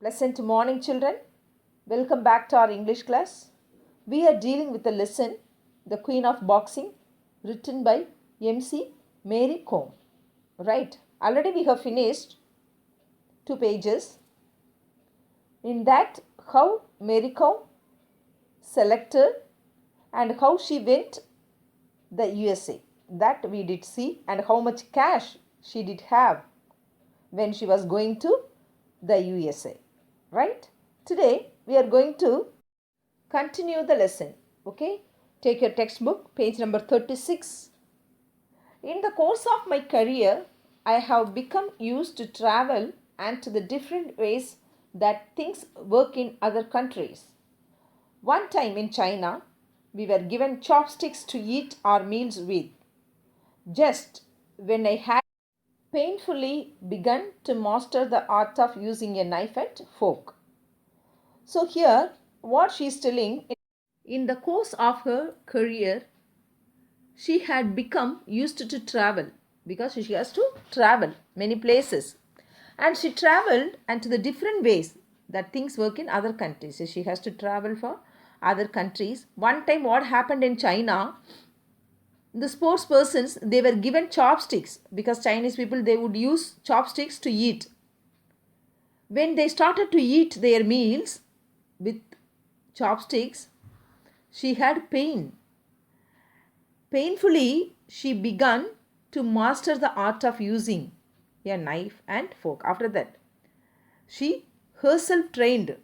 Pleasant morning, children. Welcome back to our English class. We are dealing with the lesson The Queen of Boxing, written by MC Mary Kom. Right, already we have finished 2 pages. In that, how Mary Kom selected and how she went the USA. That we did see, and how much cash she did have when she was going to the USA. Right? Today we are going to continue the lesson. Okay? Take your textbook, page number 36. In the course of my career, I have become used to travel and to the different ways that things work in other countries. One time in China, we were given chopsticks to eat our meals with. Just when I had painfully begun to master the art of using a knife and fork. So here, what she is telling, in the course of her career, she had become used to travel because she has to travel many places. And she traveled and to the different ways that things work in other countries. So she has to travel for other countries. One time what happened in China, the sports persons, they were given chopsticks because Chinese people, they would use chopsticks to eat. When they started to eat their meals with chopsticks, she had pain. Painfully, she began to master the art of using a knife and fork. After that, she herself trained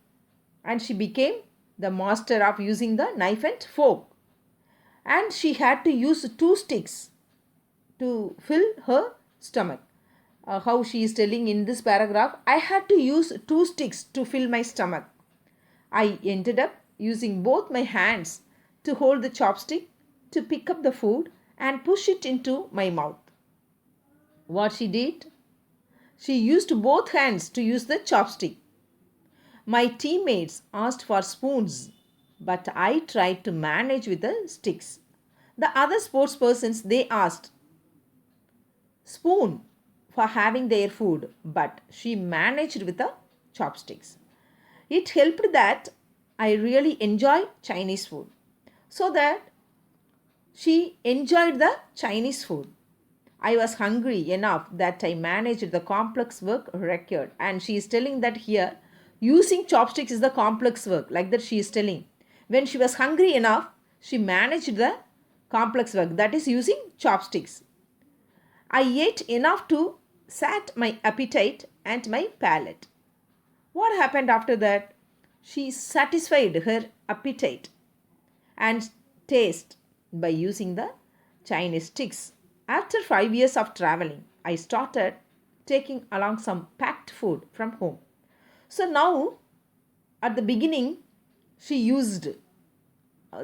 and she became the master of using the knife and fork. And she had to use 2 sticks to fill her stomach. How she is telling in this paragraph, I had to use 2 sticks to fill my stomach. I ended up using both my hands to hold the chopstick, to pick up the food and push it into my mouth. What she did? She used both hands to use the chopstick. My teammates asked for spoons, but I tried to manage with the sticks. The other sports persons, they asked spoon for having their food, but she managed with the chopsticks. It helped that I really enjoy Chinese food. So that she enjoyed the Chinese food. I was hungry enough that I managed the complex work required. And she is telling that here, using chopsticks is the complex work. Like that she is telling. When she was hungry enough, she managed the complex work. That is using chopsticks. I ate enough to sat my appetite and my palate. What happened after that? She satisfied her appetite and taste by using the Chinese sticks. After 5 years of traveling, I started taking along some packed food from home. So now, at the beginning, she used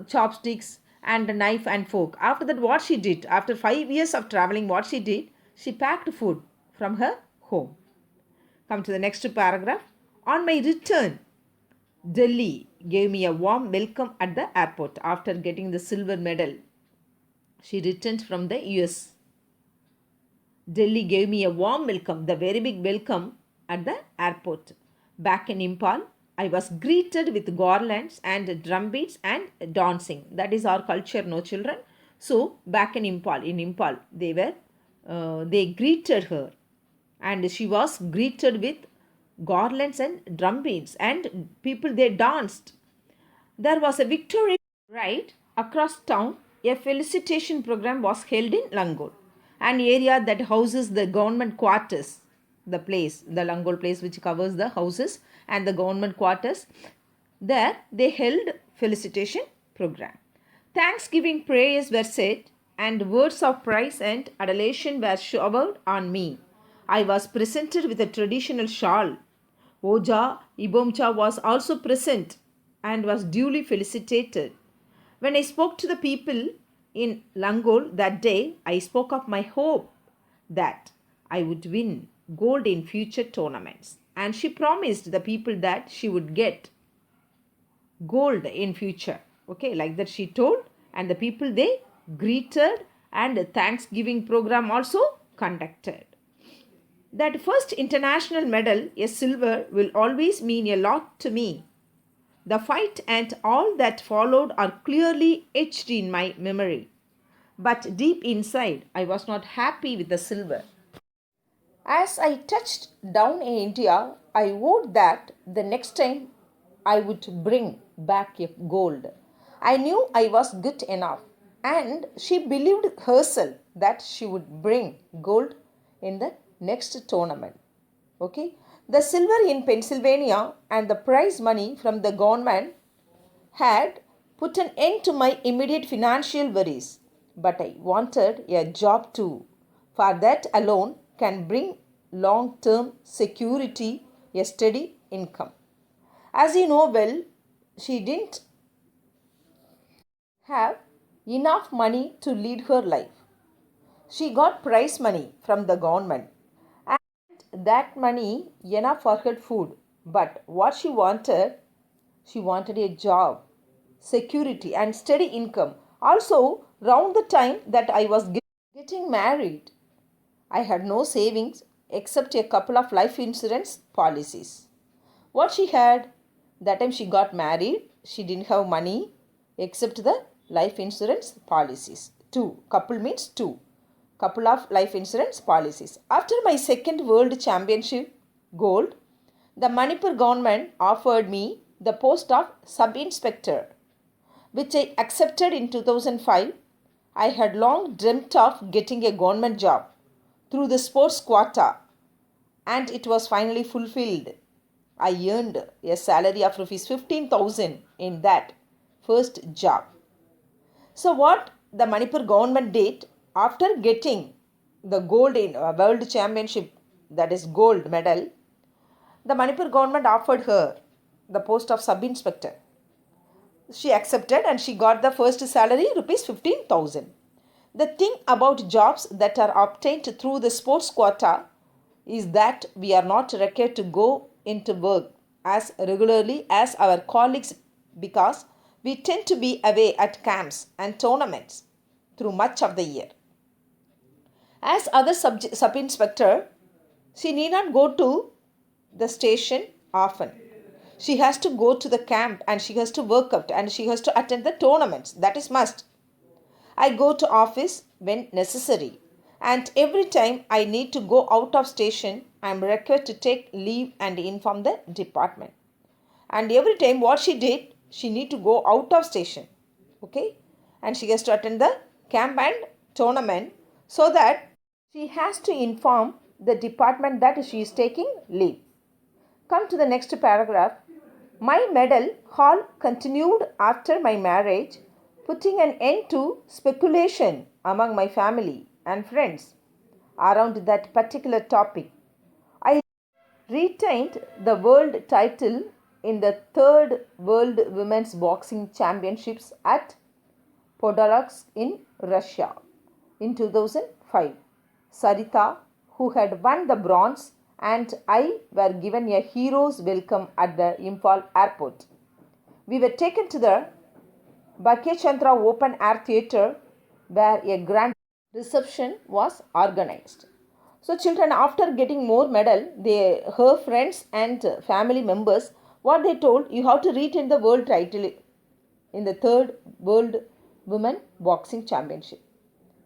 chopsticks and a knife and fork. After that, what she did, after 5 years of traveling, what she did, she packed food from her home. Come to the next paragraph. On my return, Delhi gave me a warm welcome at the airport after getting the silver medal. She returned from the US. Delhi gave me a warm welcome, the very big welcome at the airport. Back in Impal, I was greeted with garlands and drumbeats and dancing. That is our culture, no children. So back in Impal, they greeted her, and she was greeted with garlands and drumbeats, and people, they danced. There was a victory right across town. A felicitation program was held in Langol, an area that houses the government quarters. The Langol place, which covers the houses and the government quarters. There they held felicitation program. Thanksgiving prayers were said and words of praise and adulation were showered on me. I was presented with a traditional shawl. Oja Ibomcha was also present and was duly felicitated. When I spoke to the people in Langol that day, I spoke of my hope that I would win gold in future tournaments. And she promised the people that she would get gold in future. Okay, like that she told. And the people, they greeted, and a Thanksgiving program also conducted. That first international medal, a silver, will always mean a lot to me. The fight and all that followed are clearly etched in my memory. But deep inside, I was not happy with the silver. As I touched down in India, I vowed that the next time I would bring back a gold. I knew I was good enough, and she believed herself that she would bring gold in the next tournament. Okay, the silver in Pennsylvania and the prize money from the government had put an end to my immediate financial worries. But I wanted a job too, for that alone can bring long term security, a steady income. As you know well, she didn't have enough money to lead her life. She got prize money from the government and that money enough for her food. But what she wanted a job, security, and steady income. Also, round the time that I was getting married, I had no savings except a couple of life insurance policies. What she had, that time she got married, she didn't have money except the life insurance policies. Two, couple means two. Couple of life insurance policies. After my second world championship gold, the Manipur government offered me the post of sub-inspector, which I accepted in 2005. I had long dreamt of getting a government job through the sports quota, and it was finally fulfilled. I earned a salary of rupees 15,000 in that first job. So, what the Manipur government did after getting the gold in a world championship, that is gold medal, the Manipur government offered her the post of sub inspector. She accepted and she got the first salary rupees 15,000. The thing about jobs that are obtained through the sports quota is that we are not required to go into work as regularly as our colleagues because we tend to be away at camps and tournaments through much of the year. As other sub-inspector, she need not go to the station often. She has to go to the camp and she has to work out and she has to attend the tournaments. That is must. I go to office when necessary, and every time I need to go out of station, I am required to take leave and inform the department. And every time what she did, she need to go out of station. Okay, and she has to attend the camp and tournament, so that she has to inform the department that she is taking leave. Come to the next paragraph. My medal haul continued after my marriage, putting an end to speculation among my family and friends around that particular topic. I retained the world title in the third World Women's Boxing Championships at Podolsk in Russia in 2005. Sarita, who had won the bronze, and I were given a hero's welcome at the Imphal airport. We were taken to the Bhakya Chandra Open Air Theatre where a grand reception was organized. So children, after getting more medal, her friends and family members, what they told, you have to retain the world title in the third World Women Boxing Championship.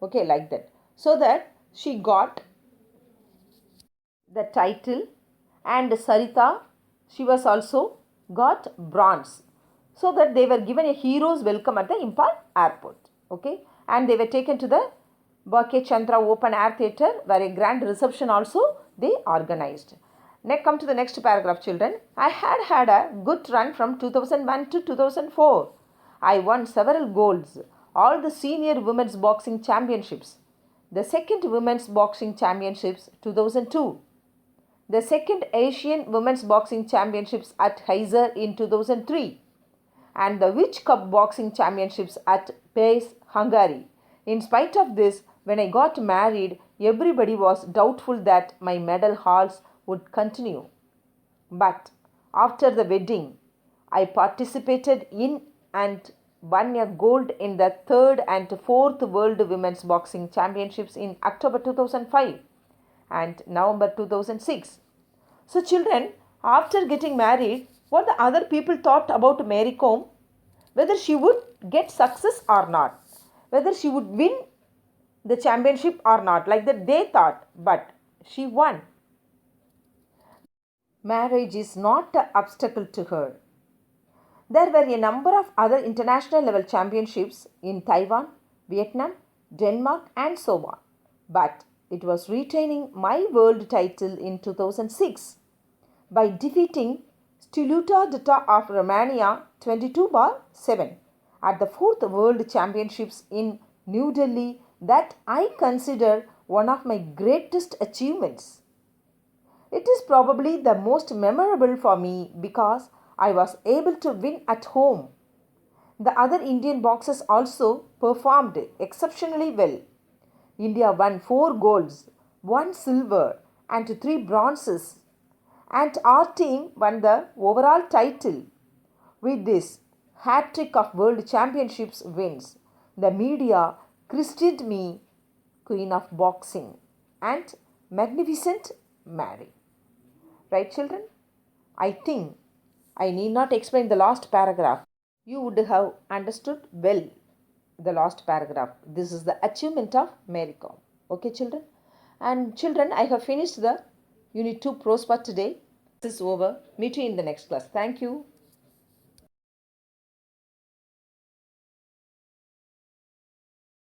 Okay, like that. So that she got the title, and Sarita, she was also got bronze, so that they were given a hero's welcome at the Imphal airport. Okay, and they were taken to the Bhakya Chandra Open Air Theatre where a grand reception also they organized. Now come to the next paragraph, children. I had a good run from 2001 to 2004. I won several golds, all the senior women's boxing championships, the second women's boxing championships 2002, the second Asian Women's Boxing Championships at Heiser in 2003, and the Witch Cup Boxing Championships at Pace, Hungary. In spite of this, when I got married, everybody was doubtful that my medal hauls would continue. But after the wedding, I participated in and won a gold in the third and fourth World Women's Boxing Championships in October 2005. and November 2006. So children, after getting married, what the other people thought about Mary Kom, whether she would get success or not, whether she would win the championship or not, like that they thought, but she won. Marriage is not an obstacle to her. There were a number of other international level championships in Taiwan, Vietnam, Denmark, and so on. But it was retaining my world title in 2006 by defeating Stiluta Dutta of Romania 22-7 at the 4th World Championships in New Delhi that I consider one of my greatest achievements. It is probably the most memorable for me because I was able to win at home. The other Indian boxers also performed exceptionally well. India won 4 golds, 1 silver, and 3 bronzes, and our team won the overall title. With this hat trick of World Championships wins, the media christened me Queen of Boxing and Magnificent Mary. Right, children? I think I need not explain the last paragraph. You would have understood well the last paragraph. This is the achievement of Mary Kom. Okay, children? And children, I have finished the Unit 2 prose for today. This is over. Meet you in the next class. Thank you.